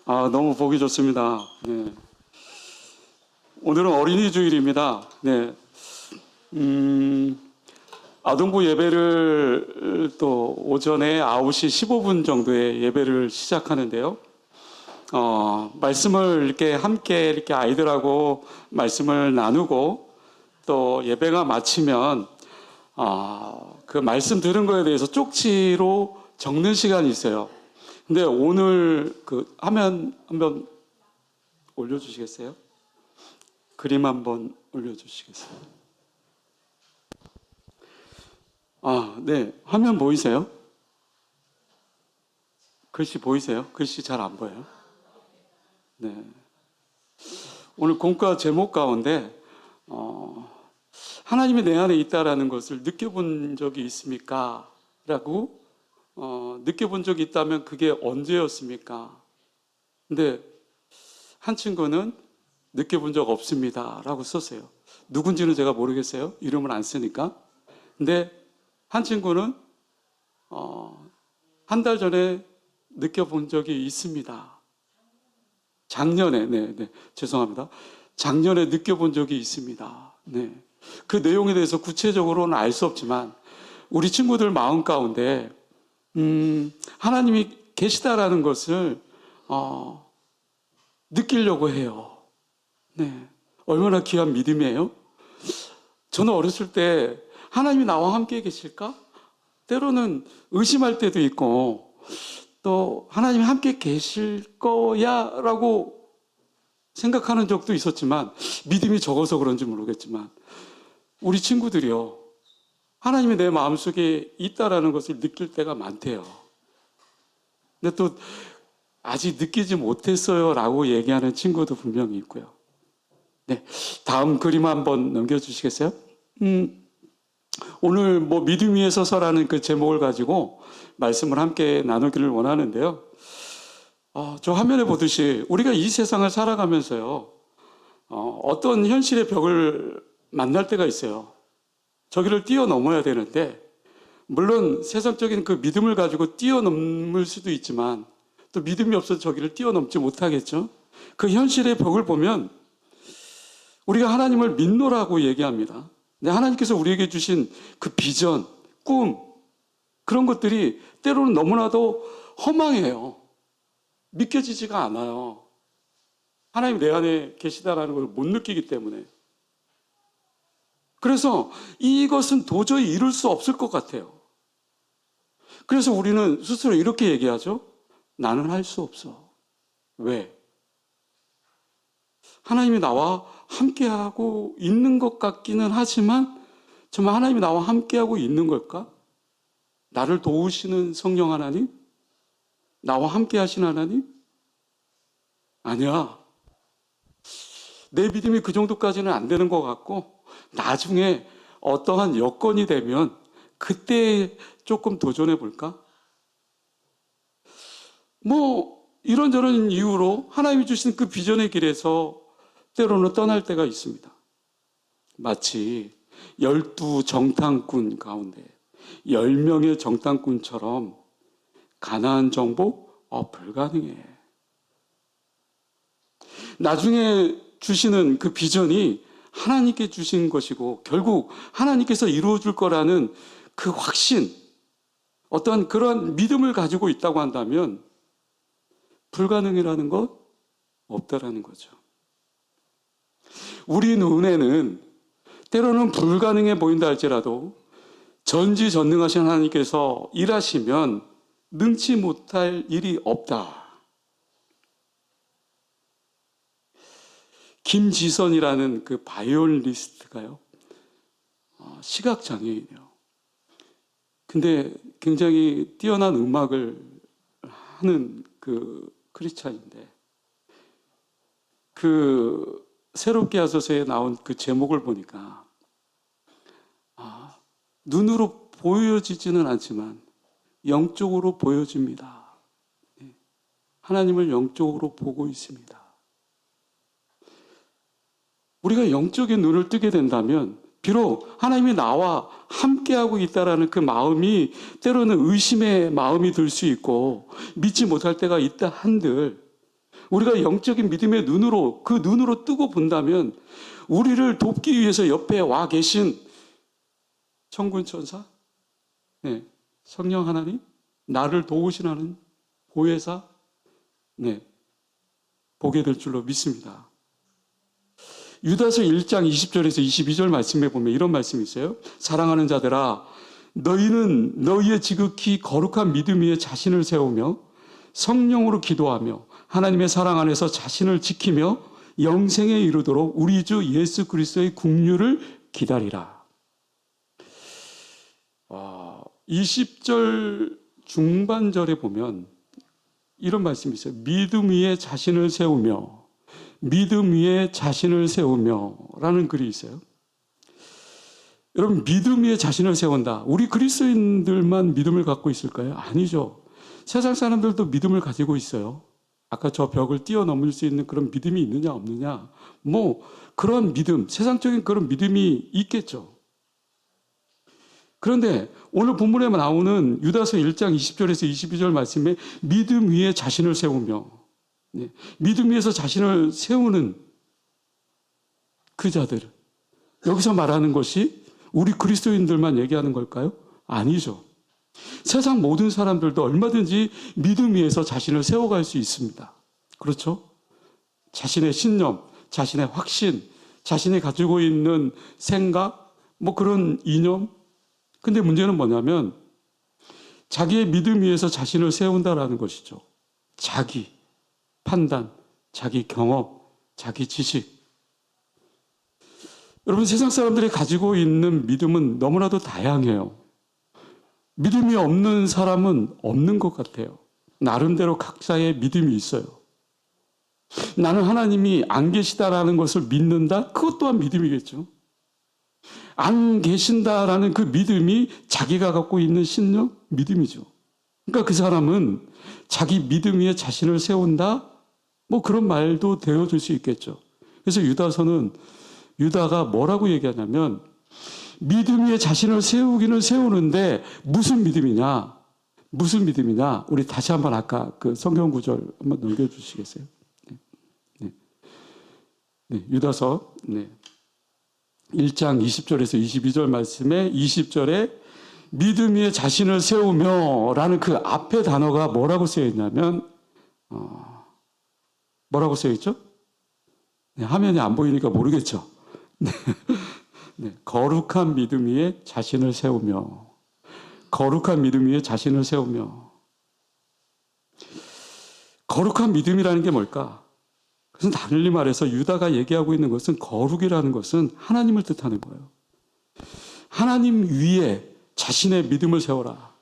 너무 보기 좋습니다. 네. 오늘은 어린이 주일입니다. 네. 아동부 예배를 또 오전에 9시 15분 정도에 예배를 시작하는데요. 말씀을 이렇게 함께 이렇게 아이들하고 말씀을 나누고 또 예배가 마치면 그 말씀 들은 거에 대해서 쪽지로 적는 시간이 있어요. 근데 오늘 그 화면 한번 올려주시겠어요? 그림 한번 올려주시겠어요? 네. 화면 보이세요? 글씨 보이세요? 글씨 잘 안 보여요? 네. 오늘 공과 제목 가운데 하나님이 내 안에 있다라는 것을 느껴본 적이 있습니까? 라고 느껴본 적이 있다면 그게 언제였습니까? 근데 한 친구는 느껴본 적 없습니다 라고 썼어요. 누군지는 제가 모르겠어요. 이름을 안 쓰니까. 근데 한 친구는 한 달 전에 느껴본 적이 있습니다. 작년에, 죄송합니다. 작년에 느껴본 적이 있습니다. 네. 그 내용에 대해서 구체적으로는 알 수 없지만 우리 친구들 마음 가운데 하나님이 계시다라는 것을 느끼려고 해요. 네. 얼마나 귀한 믿음이에요? 저는 어렸을 때 하나님이 나와 함께 계실까? 때로는 의심할 때도 있고 또 하나님이 함께 계실 거야 라고 생각하는 적도 있었지만 믿음이 적어서 그런지 모르겠지만 우리 친구들이요, 하나님이 내 마음속에 있다라는 것을 느낄 때가 많대요. 근데 또 아직 느끼지 못했어요 라고 얘기하는 친구도 분명히 있고요. 네, 다음 그림 한번 넘겨주시겠어요? 오늘 믿음 위에 서서라는 그 제목을 가지고 말씀을 함께 나누기를 원하는데요. 저 화면에 보듯이 우리가 이 세상을 살아가면서요, 어떤 현실의 벽을 만날 때가 있어요. 저기를 뛰어넘어야 되는데, 물론 세상적인 그 믿음을 가지고 뛰어넘을 수도 있지만 또 믿음이 없어서 저기를 뛰어넘지 못하겠죠. 그 현실의 벽을 보면 우리가 하나님을 믿노라고 얘기합니다. 근데 하나님께서 우리에게 주신 그 비전, 꿈, 그런 것들이 때로는 너무나도 허망해요. 믿겨지지가 않아요. 하나님 내 안에 계시다라는 걸 못 느끼기 때문에. 그래서 이것은 도저히 이룰 수 없을 것 같아요. 그래서 우리는 스스로 이렇게 얘기하죠. 나는 할 수 없어. 왜? 하나님이 나와 함께하고 있는 것 같기는 하지만 정말 하나님이 나와 함께하고 있는 걸까? 나를 도우시는 성령 하나님? 나와 함께 하신 하나님? 아니야. 내 믿음이 그 정도까지는 안 되는 것 같고 나중에 어떠한 여건이 되면 그때 조금 도전해 볼까? 이런저런 이유로 하나님이 주신 그 비전의 길에서 때로는 떠날 때가 있습니다. 마치 12정탐꾼 가운데 10명의 정탐꾼처럼 가나안 정복? 불가능해. 나중에 주시는 그 비전이 하나님께 주신 것이고 결국 하나님께서 이루어줄 거라는 그 확신, 어떤 그런 믿음을 가지고 있다고 한다면 불가능이라는 것 없다라는 거죠. 우리 눈에는 때로는 불가능해 보인다 할지라도 전지전능하신 하나님께서 일하시면 능치 못할 일이 없다. 김지선이라는 그 바이올리스트가요, 시각장애인이에요. 근데 굉장히 뛰어난 음악을 하는 그 크리스찬인데 그 새롭게 하소서에 나온 그 제목을 보니까 눈으로 보여지지는 않지만 영적으로 보여집니다. 하나님을 영적으로 보고 있습니다. 우리가 영적인 눈을 뜨게 된다면 비록 하나님이 나와 함께하고 있다라는 그 마음이 때로는 의심의 마음이 들 수 있고 믿지 못할 때가 있다 한들 우리가 영적인 믿음의 눈으로, 그 눈으로 뜨고 본다면 우리를 돕기 위해서 옆에 와 계신 천군 천사, 네, 성령 하나님, 나를 도우신 하는 보혜사, 네, 보게 될 줄로 믿습니다. 유다서 1장 20절에서 22절 말씀에 보면 이런 말씀이 있어요. 사랑하는 자들아, 너희는 너희의 지극히 거룩한 믿음 위에 자신을 세우며 성령으로 기도하며 하나님의 사랑 안에서 자신을 지키며 영생에 이르도록 우리 주 예수 그리스도의 긍휼을 기다리라. 20절 중반절에 보면 이런 말씀이 있어요. 믿음 위에 자신을 세우며, 믿음 위에 자신을 세우며 라는 글이 있어요. 여러분, 믿음 위에 자신을 세운다. 우리 그리스도인들만 믿음을 갖고 있을까요? 아니죠. 세상 사람들도 믿음을 가지고 있어요. 아까 저 벽을 뛰어넘을 수 있는 그런 믿음이 있느냐 없느냐, 뭐 그런 믿음, 세상적인 그런 믿음이 있겠죠. 그런데 오늘 본문에 나오는 유다서 1장 20절에서 22절 말씀에 믿음 위에 자신을 세우며, 믿음 위에서 자신을 세우는 그 자들, 여기서 말하는 것이 우리 그리스도인들만 얘기하는 걸까요? 아니죠. 세상 모든 사람들도 얼마든지 믿음 위에서 자신을 세워갈 수 있습니다. 그렇죠? 자신의 신념, 자신의 확신, 자신이 가지고 있는 생각, 뭐 그런 이념. 근데 문제는 뭐냐면 자기의 믿음 위에서 자신을 세운다라는 것이죠. 자기 판단, 자기 경험, 자기 지식. 여러분, 세상 사람들이 가지고 있는 믿음은 너무나도 다양해요. 믿음이 없는 사람은 없는 것 같아요. 나름대로 각자의 믿음이 있어요. 나는 하나님이 안 계시다라는 것을 믿는다? 그것 또한 믿음이겠죠. 안 계신다라는 그 믿음이 자기가 갖고 있는 신념? 믿음이죠. 그러니까 그 사람은 자기 믿음 위에 자신을 세운다? 뭐 그런 말도 되어줄 수 있겠죠. 그래서 유다서는 유다가 뭐라고 얘기하냐면 믿음 위에 자신을 세우기는 세우는데 무슨 믿음이냐? 무슨 믿음이냐? 우리 다시 한번 아까 그 성경 구절 한번 넘겨주시겠어요? 유다서 1장 20절에서 22절 말씀에 20절에 믿음 위에 자신을 세우며 라는 그 앞에 단어가 뭐라고 쓰여있냐면 뭐라고 쓰여있죠? 화면이 안 보이니까 모르겠죠? 거룩한 믿음 위에 자신을 세우며, 거룩한 믿음 위에 자신을 세우며. 거룩한 믿음이라는 게 뭘까? 그것은 달리 말해서 유다가 얘기하고 있는 것은 거룩이라는 것은 하나님을 뜻하는 거예요. 하나님 위에 자신의 믿음을 세워라.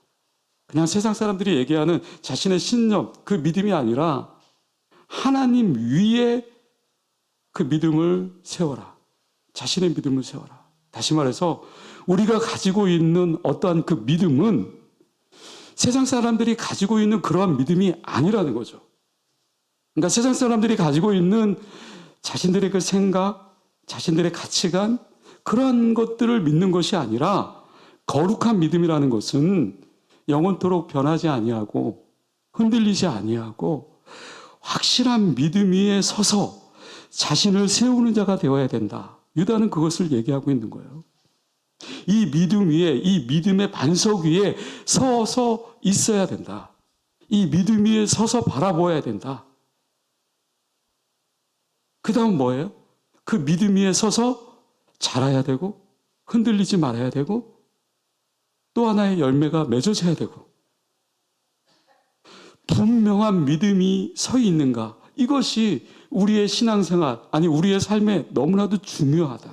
그냥 세상 사람들이 얘기하는 자신의 신념, 그 믿음이 아니라 하나님 위에 그 믿음을 세워라. 자신의 믿음을 세워라. 다시 말해서 우리가 가지고 있는 어떠한 그 믿음은 세상 사람들이 가지고 있는 그러한 믿음이 아니라는 거죠. 그러니까 세상 사람들이 가지고 있는 자신들의 그 생각, 자신들의 가치관, 그런 것들을 믿는 것이 아니라 거룩한 믿음이라는 것은 영원토록 변하지 아니하고 흔들리지 아니하고 확실한 믿음 위에 서서 자신을 세우는 자가 되어야 된다. 유다는 그것을 얘기하고 있는 거예요. 이 믿음 위에, 이 믿음의 반석 위에 서서 있어야 된다. 이 믿음 위에 서서 바라보아야 된다. 그 다음 뭐예요? 그 믿음 위에 서서 자라야 되고 흔들리지 말아야 되고 또 하나의 열매가 맺어져야 되고 분명한 믿음이 서 있는가? 이것이 우리의 신앙생활, 아니 우리의 삶에 너무나도 중요하다.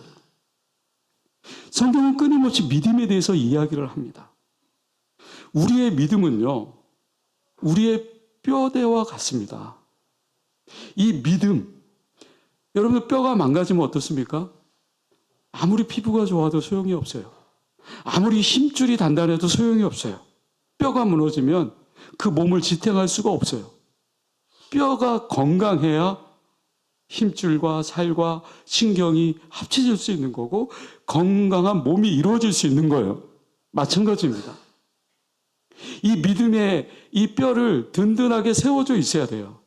성경은 끊임없이 믿음에 대해서 이야기를 합니다. 우리의 믿음은요, 우리의 뼈대와 같습니다. 이 믿음, 여러분 뼈가 망가지면 어떻습니까? 아무리 피부가 좋아도 소용이 없어요. 아무리 힘줄이 단단해도 소용이 없어요. 뼈가 무너지면 그 몸을 지탱할 수가 없어요. 뼈가 건강해야 힘줄과 살과 신경이 합쳐질 수 있는 거고 건강한 몸이 이루어질 수 있는 거예요. 마찬가지입니다. 이 믿음의 이 뼈를 든든하게 세워져 있어야 돼요.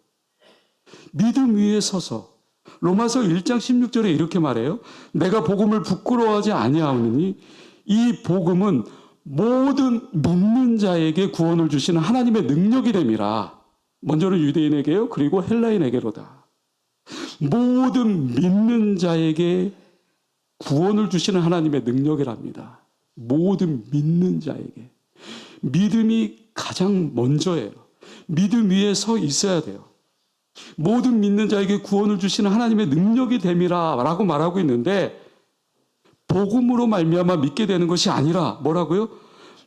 믿음 위에 서서 로마서 1장 16절에 이렇게 말해요. 내가 복음을 부끄러워하지 아니하오니 이 복음은 모든 믿는 자에게 구원을 주시는 하나님의 능력이 됨이라. 먼저는 유대인에게요. 그리고 헬라인에게로다. 모든 믿는 자에게 구원을 주시는 하나님의 능력이랍니다. 모든 믿는 자에게. 믿음이 가장 먼저예요. 믿음 위에 서 있어야 돼요. 모든 믿는 자에게 구원을 주시는 하나님의 능력이 됨이라 라고 말하고 있는데, 복음으로 말미암아 믿게 되는 것이 아니라 뭐라고요?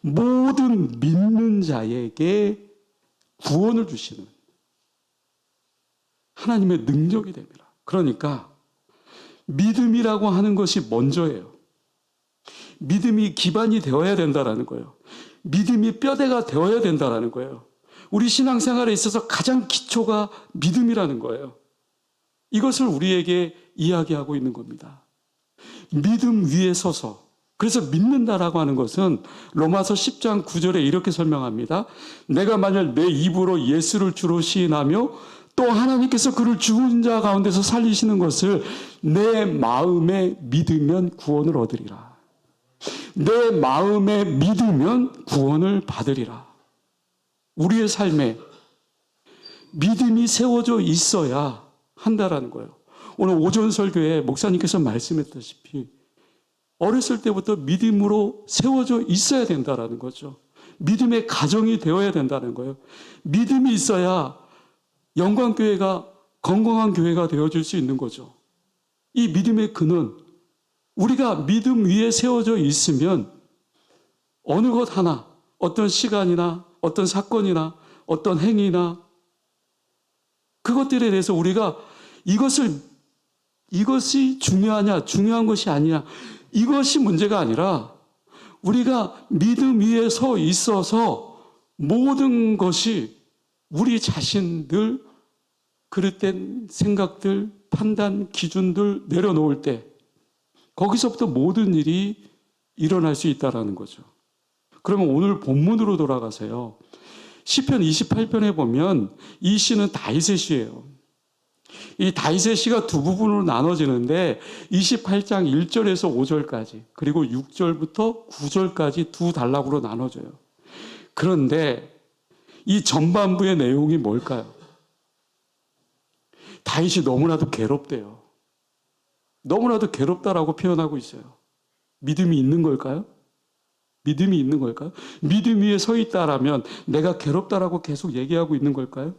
모든 믿는 자에게 구원을 주시는 하나님의 능력이 됩니다. 그러니까 믿음이라고 하는 것이 먼저예요. 믿음이 기반이 되어야 된다는 거예요. 믿음이 뼈대가 되어야 된다는 거예요. 우리 신앙생활에 있어서 가장 기초가 믿음이라는 거예요. 이것을 우리에게 이야기하고 있는 겁니다. 믿음 위에 서서. 그래서 믿는다라고 하는 것은 로마서 10장 9절에 이렇게 설명합니다. 내가 만약 내 입으로 예수를 주로 시인하며 또 하나님께서 그를 죽은 자 가운데서 살리시는 것을 내 마음에 믿으면 구원을 얻으리라. 내 마음에 믿으면 구원을 받으리라. 우리의 삶에 믿음이 세워져 있어야 한다라는 거예요. 오늘 오전 설교에 목사님께서 말씀했다시피 어렸을 때부터 믿음으로 세워져 있어야 된다라는 거죠. 믿음의 가정이 되어야 된다는 거예요. 믿음이 있어야 영광교회가 건강한 교회가 되어줄 수 있는 거죠. 이 믿음의 근원, 우리가 믿음 위에 세워져 있으면 어느 것 하나, 어떤 시간이나 어떤 사건이나 어떤 행위나 그것들에 대해서 우리가 이것이 중요하냐, 중요한 것이 아니냐, 이것이 문제가 아니라 우리가 믿음 위에 서 있어서 모든 것이 우리 자신들, 그릇된 생각들, 판단, 기준들 내려놓을 때 거기서부터 모든 일이 일어날 수 있다는 거죠. 그러면 오늘 본문으로 돌아가세요. 시편 28편에 보면 이 시는 다윗의 시예요. 이 다윗의 시가 두 부분으로 나눠지는데 28장 1절에서 5절까지 그리고 6절부터 9절까지 두 단락으로 나눠져요. 그런데 이 전반부의 내용이 뭘까요? 다윗이 너무나도 괴롭대요. 너무나도 괴롭다라고 표현하고 있어요. 믿음이 있는 걸까요? 믿음이 있는 걸까요? 믿음 위에 서 있다라면 내가 괴롭다라고 계속 얘기하고 있는 걸까요?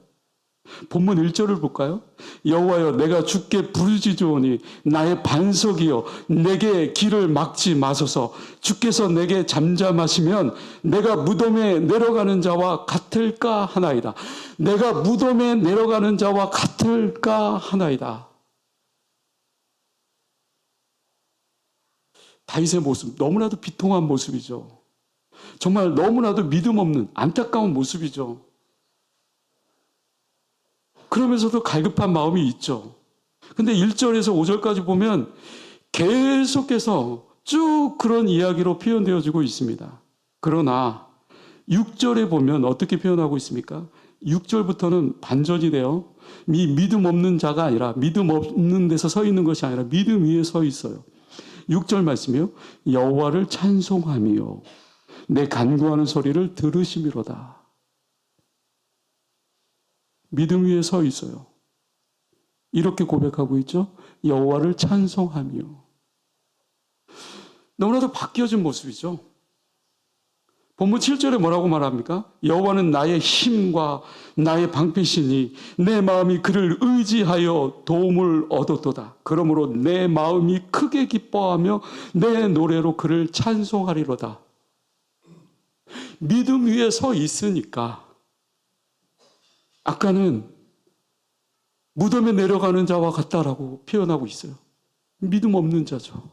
본문 1절을 볼까요? 여호와여 내가 주께 부르짖으오니 나의 반석이여 내게 길을 막지 마소서. 주께서 내게 잠잠하시면 내가 무덤에 내려가는 자와 같을까 하나이다. 내가 무덤에 내려가는 자와 같을까 하나이다. 다윗의 모습 너무나도 비통한 모습이죠. 정말 너무나도 믿음 없는 안타까운 모습이죠. 그러면서도 갈급한 마음이 있죠. 근데 1절에서 5절까지 보면 계속해서 쭉 그런 이야기로 표현되어지고 있습니다. 그러나 6절에 보면 어떻게 표현하고 있습니까? 6절부터는 반전이 돼요. 믿음 없는 자가 아니라 믿음 없는 데서 서 있는 것이 아니라 믿음 위에 서 있어요. 6절 말씀이요. 여호와를 찬송하며 내 간구하는 소리를 들으심이로다. 믿음 위에 서 있어요. 이렇게 고백하고 있죠. 여호와를 찬송하며. 너무나도 바뀌어진 모습이죠. 본문 7절에 뭐라고 말합니까? 여호와는 나의 힘과 나의 방패시니 내 마음이 그를 의지하여 도움을 얻었도다. 그러므로 내 마음이 크게 기뻐하며 내 노래로 그를 찬송하리로다. 믿음 위에 서 있으니까 아까는 무덤에 내려가는 자와 같다라고 표현하고 있어요. 믿음 없는 자죠.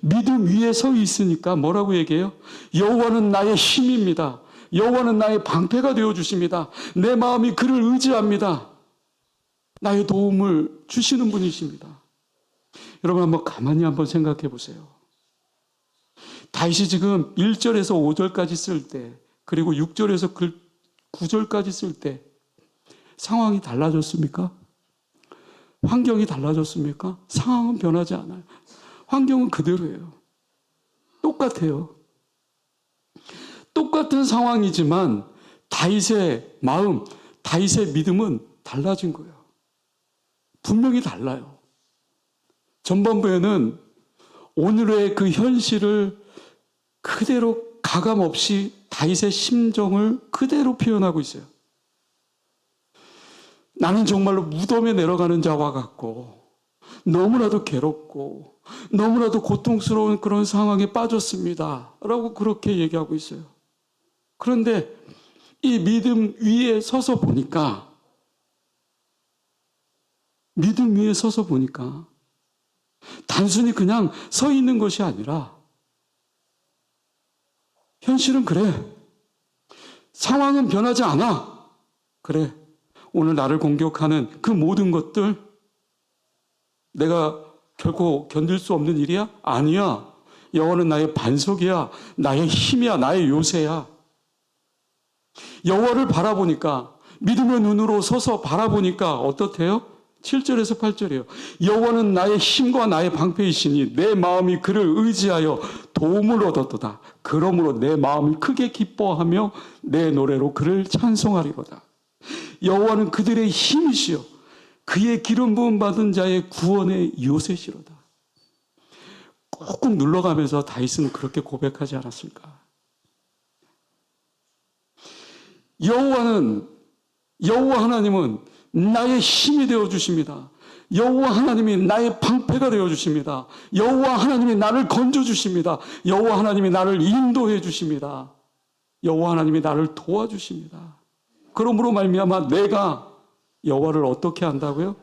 믿음 위에 서 있으니까 뭐라고 얘기해요? 여호와는 나의 힘입니다. 여호와는 나의 방패가 되어주십니다. 내 마음이 그를 의지합니다. 나의 도움을 주시는 분이십니다. 여러분 한번 가만히 한번 생각해 보세요. 다윗이 지금 1절에서 5절까지 쓸 때 그리고 6절에서 9절까지 쓸 때 상황이 달라졌습니까? 환경이 달라졌습니까? 상황은 변하지 않아요. 환경은 그대로예요. 똑같아요. 똑같은 상황이지만 다윗의 마음, 다윗의 믿음은 달라진 거예요. 분명히 달라요. 전반부에는 오늘의 그 현실을 그대로 가감 없이 다윗의 심정을 그대로 표현하고 있어요. 나는 정말로 무덤에 내려가는 자와 같고 너무나도 괴롭고 너무나도 고통스러운 그런 상황에 빠졌습니다. 라고 그렇게 얘기하고 있어요. 그런데 이 믿음 위에 서서 보니까 단순히 그냥 서 있는 것이 아니라 현실은 그래. 상황은 변하지 않아. 그래. 오늘 나를 공격하는 그 모든 것들 내가 결코 견딜 수 없는 일이야? 아니야. 여호와는 나의 반석이야. 나의 힘이야. 나의 요새야. 여호와를 바라보니까 믿음의 눈으로 서서 바라보니까 어떻대요? 7절에서 8절이에요. 여호와는 나의 힘과 나의 방패이시니 내 마음이 그를 의지하여 도움을 얻었도다. 그러므로 내 마음이 크게 기뻐하며 내 노래로 그를 찬송하리로다. 여호와는 그들의 힘이시여 그의 기름 부음 받은 자의 구원의 요새시로다. 꾹꾹 눌러가면서 다윗은 그렇게 고백하지 않았습니까? 여호와 하나님은 나의 힘이 되어 주십니다. 여호와 하나님이 나의 방패가 되어 주십니다. 여호와 하나님이 나를 건져 주십니다. 여호와 하나님이 나를 인도해 주십니다. 여호와 하나님이 나를 도와주십니다. 그러므로 말미암아 내가 여호와를 어떻게 한다고요?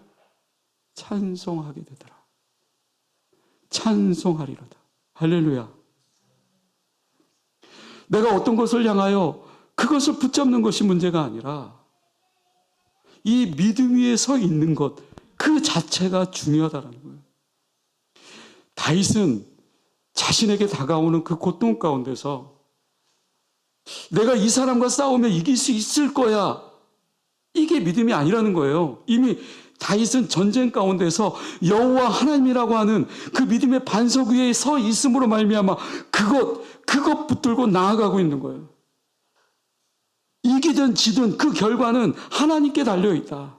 찬송하게 되더라. 찬송하리로다. 할렐루야. 내가 어떤 것을 향하여 그것을 붙잡는 것이 문제가 아니라 이 믿음 위에 서 있는 것, 그 자체가 중요하다는 거예요. 다윗은 자신에게 다가오는 그 고통 가운데서 내가 이 사람과 싸우면 이길 수 있을 거야. 이게 믿음이 아니라는 거예요. 이미 다윗은 전쟁 가운데서 여호와 하나님이라고 하는 그 믿음의 반석 위에 서 있음으로 말미암아 그것 붙들고 나아가고 있는 거예요. 이기든 지든 그 결과는 하나님께 달려있다.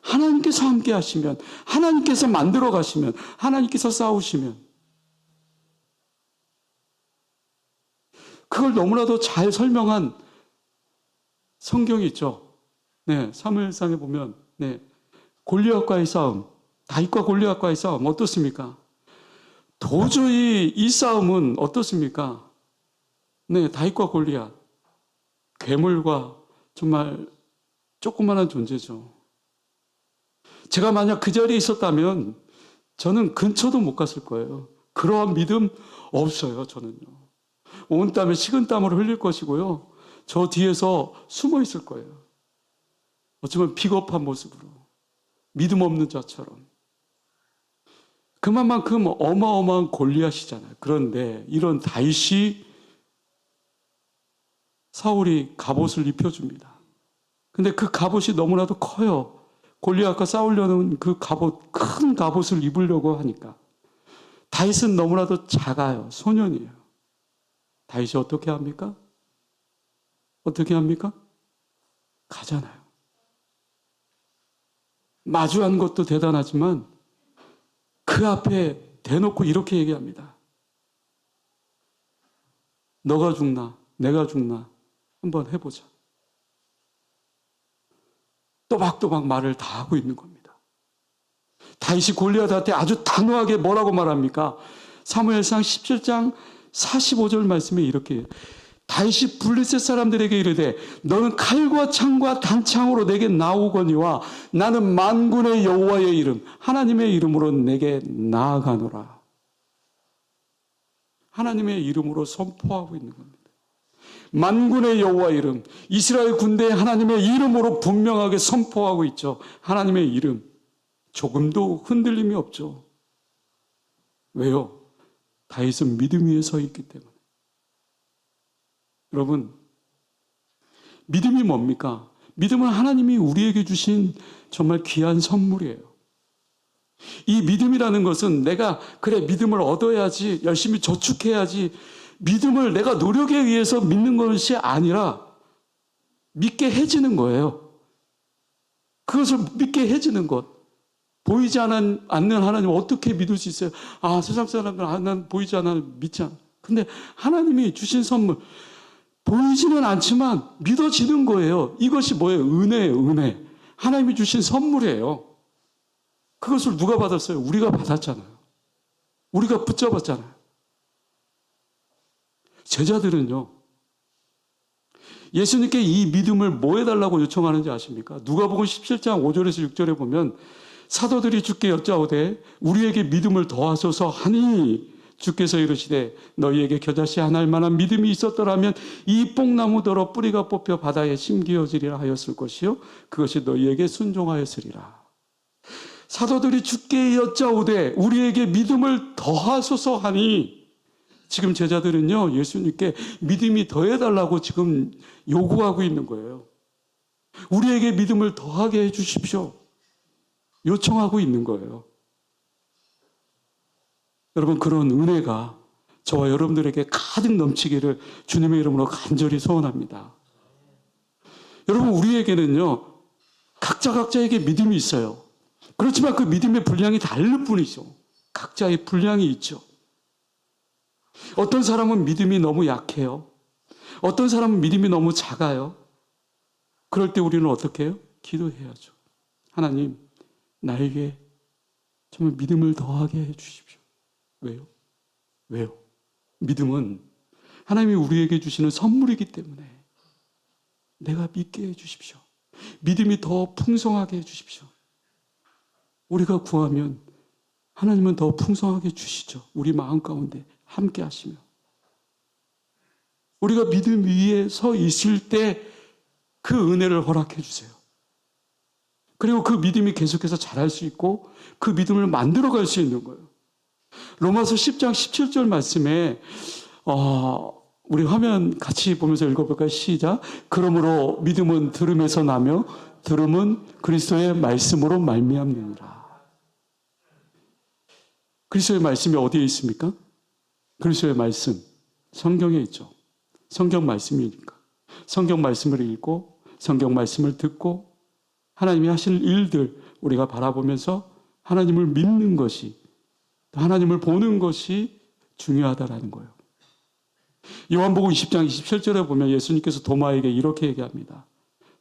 하나님께서 함께 하시면, 하나님께서 만들어 가시면, 하나님께서 싸우시면 그걸 너무나도 잘 설명한 성경이 있죠. 네, 사무엘상에 보면 골리앗과의 싸움, 다윗과 골리앗과의 싸움 어떻습니까? 도저히 이 싸움은 어떻습니까? 네, 다윗과 골리앗 괴물과 정말 조그마한 존재죠. 제가 만약 그 자리에 있었다면 저는 근처도 못 갔을 거예요. 그러한 믿음 없어요, 저는요. 온 땀에 식은 땀으로 흘릴 것이고요. 저 뒤에서 숨어 있을 거예요. 어쩌면 비겁한 모습으로. 믿음 없는 자처럼. 그만큼 어마어마한 골리앗이잖아요. 그런데 이런 다윗이 사울이 갑옷을 입혀줍니다. 근데 그 갑옷이 너무나도 커요. 골리앗과 싸우려는 그 갑옷, 큰 갑옷을 입으려고 하니까. 다윗은 너무나도 작아요. 소년이에요. 다윗이 어떻게 합니까? 어떻게 합니까? 가잖아요. 마주한 것도 대단하지만 그 앞에 대놓고 이렇게 얘기합니다. 너가 죽나? 내가 죽나? 한번 해보자. 또박또박 말을 다 하고 있는 겁니다. 다윗이 골리앗한테 아주 단호하게 뭐라고 말합니까? 사무엘상 17장 45절 말씀에 이렇게 다윗이 블레셋 사람들에게 이르되 너는 칼과 창과 단창으로 내게 나오거니와 나는 만군의 여호와의 이름 하나님의 이름으로 내게 나아가노라. 하나님의 이름으로 선포하고 있는 겁니다. 만군의 여호와 이름, 이스라엘 군대의 하나님의 이름으로 분명하게 선포하고 있죠. 하나님의 이름. 조금도 흔들림이 없죠. 왜요? 다윗은 믿음 위에 서 있기 때문에. 여러분, 믿음이 뭡니까? 믿음은 하나님이 우리에게 주신 정말 귀한 선물이에요. 이 믿음이라는 것은 내가 그래 믿음을 얻어야지, 열심히 저축해야지, 믿음을 내가 노력에 의해서 믿는 것이 아니라 믿게 해지는 거예요. 그것을 믿게 해지는 것. 보이지 않는 하나님을 어떻게 믿을 수 있어요? 아, 세상 사람들, 난 보이지 않아, 믿지 않아. 근데 하나님이 주신 선물, 보이지는 않지만 믿어지는 거예요. 이것이 뭐예요? 은혜예요, 은혜. 하나님이 주신 선물이에요. 그것을 누가 받았어요? 우리가 받았잖아요. 우리가 붙잡았잖아요. 제자들은요, 예수님께 이 믿음을 뭐 해달라고 요청하는지 아십니까? 누가복음 17장 5절에서 6절에 보면 사도들이 주께 여짜오되 우리에게 믿음을 더하소서 하니 주께서 이르시되 너희에게 겨자씨 하나 할 만한 믿음이 있었더라면 이 뽕나무더러 뿌리가 뽑혀 바다에 심기어지리라 하였을 것이요 그것이 너희에게 순종하였으리라. 사도들이 주께 여짜오되 우리에게 믿음을 더하소서 하니, 지금 제자들은요 예수님께 믿음이 더해달라고 지금 요구하고 있는 거예요. 우리에게 믿음을 더하게 해주십시오, 요청하고 있는 거예요. 여러분, 그런 은혜가 저와 여러분들에게 가득 넘치기를 주님의 이름으로 간절히 소원합니다. 여러분, 우리에게는요 각자에게 믿음이 있어요. 그렇지만 그 믿음의 분량이 다를 뿐이죠. 각자의 분량이 있죠. 어떤 사람은 믿음이 너무 약해요. 어떤 사람은 믿음이 너무 작아요. 그럴 때 우리는 어떻게 해요? 기도해야죠. 하나님, 나에게 정말 믿음을 더하게 해주십시오. 왜요? 왜요? 믿음은 하나님이 우리에게 주시는 선물이기 때문에 내가 믿게 해주십시오. 믿음이 더 풍성하게 해주십시오. 우리가 구하면 하나님은 더 풍성하게 주시죠. 우리 마음 가운데 함께 하시며. 우리가 믿음 위에 서 있을 때 그 은혜를 허락해 주세요. 그리고 그 믿음이 계속해서 자랄 수 있고 그 믿음을 만들어갈 수 있는 거예요. 로마서 10장 17절 말씀에 우리 화면 같이 보면서 읽어볼까요? 시작. 그러므로 믿음은 들음에서 나며 들음은 그리스도의 말씀으로 말미암느니라. 그리스도의 말씀이 어디에 있습니까? 그리스도의 말씀, 성경에 있죠. 성경 말씀이니까. 성경 말씀을 읽고 성경 말씀을 듣고 하나님이 하실 일들 우리가 바라보면서 하나님을 믿는 것이, 하나님을 보는 것이 중요하다라는 거예요. 요한복음 20장 27절에 보면 예수님께서 도마에게 이렇게 얘기합니다.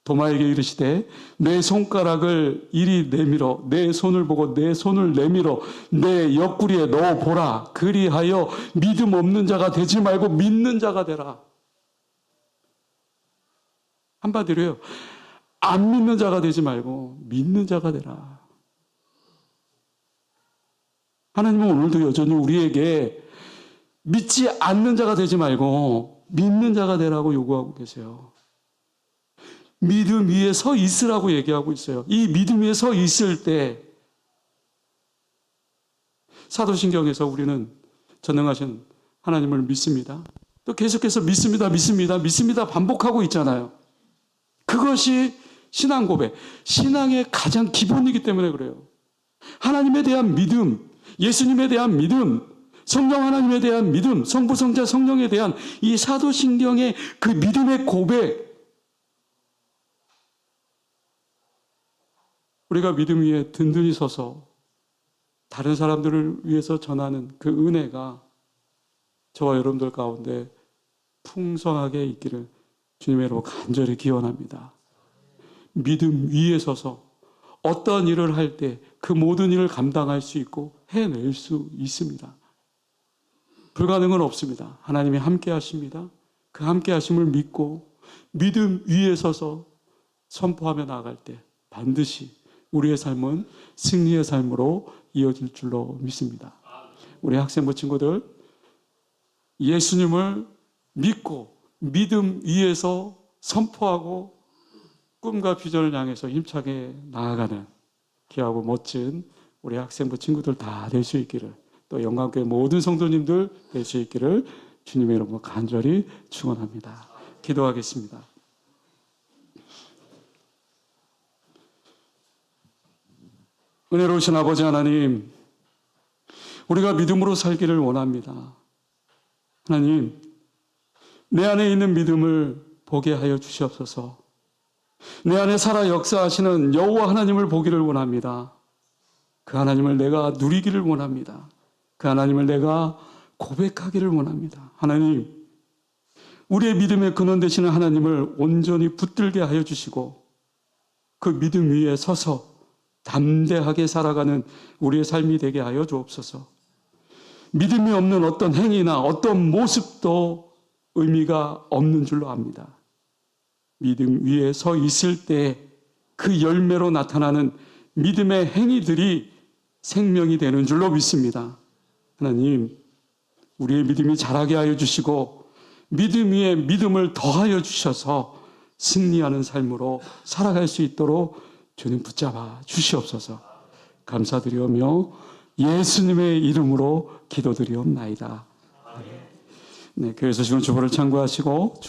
도마에게 이르시되 내 손가락을 이리 내밀어 내 손을 보고 내 손을 내밀어 내 옆구리에 넣어보라. 그리하여 믿음 없는 자가 되지 말고 믿는 자가 되라. 한마디로요, 안 믿는 자가 되지 말고 믿는 자가 되라. 하나님은 오늘도 여전히 우리에게 믿지 않는 자가 되지 말고 믿는 자가 되라고 요구하고 계세요. 믿음 위에 서 있으라고 얘기하고 있어요. 이 믿음 위에 서 있을 때 사도신경에서 우리는 전능하신 하나님을 믿습니다. 또 계속해서 믿습니다 반복하고 있잖아요. 그것이 신앙 고백, 신앙의 가장 기본이기 때문에 그래요. 하나님에 대한 믿음, 예수님에 대한 믿음, 성령 하나님에 대한 믿음, 성부, 성자, 성령에 대한 이 사도신경의 그 믿음의 고백, 우리가 믿음 위에 든든히 서서 다른 사람들을 위해서 전하는 그 은혜가 저와 여러분들 가운데 풍성하게 있기를 주님의 이름으로 간절히 기원합니다. 믿음 위에 서서 어떤 일을 할 때 그 모든 일을 감당할 수 있고 해낼 수 있습니다. 불가능은 없습니다. 하나님이 함께 하십니다. 그 함께 하심을 믿고 믿음 위에 서서 선포하며 나아갈 때 반드시 우리의 삶은 승리의 삶으로 이어질 줄로 믿습니다. 우리 학생부 친구들, 예수님을 믿고 믿음 위에서 선포하고 꿈과 비전을 향해서 힘차게 나아가는 귀하고 멋진 우리 학생부 친구들 다 될 수 있기를, 또 영광교회 모든 성도님들 될 수 있기를 주님의 이름으로 간절히 축원합니다. 기도하겠습니다. 은혜로우신 아버지 하나님, 우리가 믿음으로 살기를 원합니다. 하나님, 내 안에 있는 믿음을 보게 하여 주시옵소서. 내 안에 살아 역사하시는 여호와 하나님을 보기를 원합니다. 그 하나님을 내가 누리기를 원합니다. 그 하나님을 내가 고백하기를 원합니다. 하나님, 우리의 믿음의 근원 되시는 하나님을 온전히 붙들게 하여 주시고 그 믿음 위에 서서 담대하게 살아가는 우리의 삶이 되게 하여 주옵소서. 믿음이 없는 어떤 행위나 어떤 모습도 의미가 없는 줄로 압니다. 믿음 위에 서 있을 때 그 열매로 나타나는 믿음의 행위들이 생명이 되는 줄로 믿습니다. 하나님, 우리의 믿음이 자라게 하여 주시고 믿음 위에 믿음을 더하여 주셔서 승리하는 삶으로 살아갈 수 있도록 주님 붙잡아 주시옵소서. 감사드리오며 예수님의 이름으로 기도드리옵나이다. 네, 교회에서 지금 주보를 참고하시고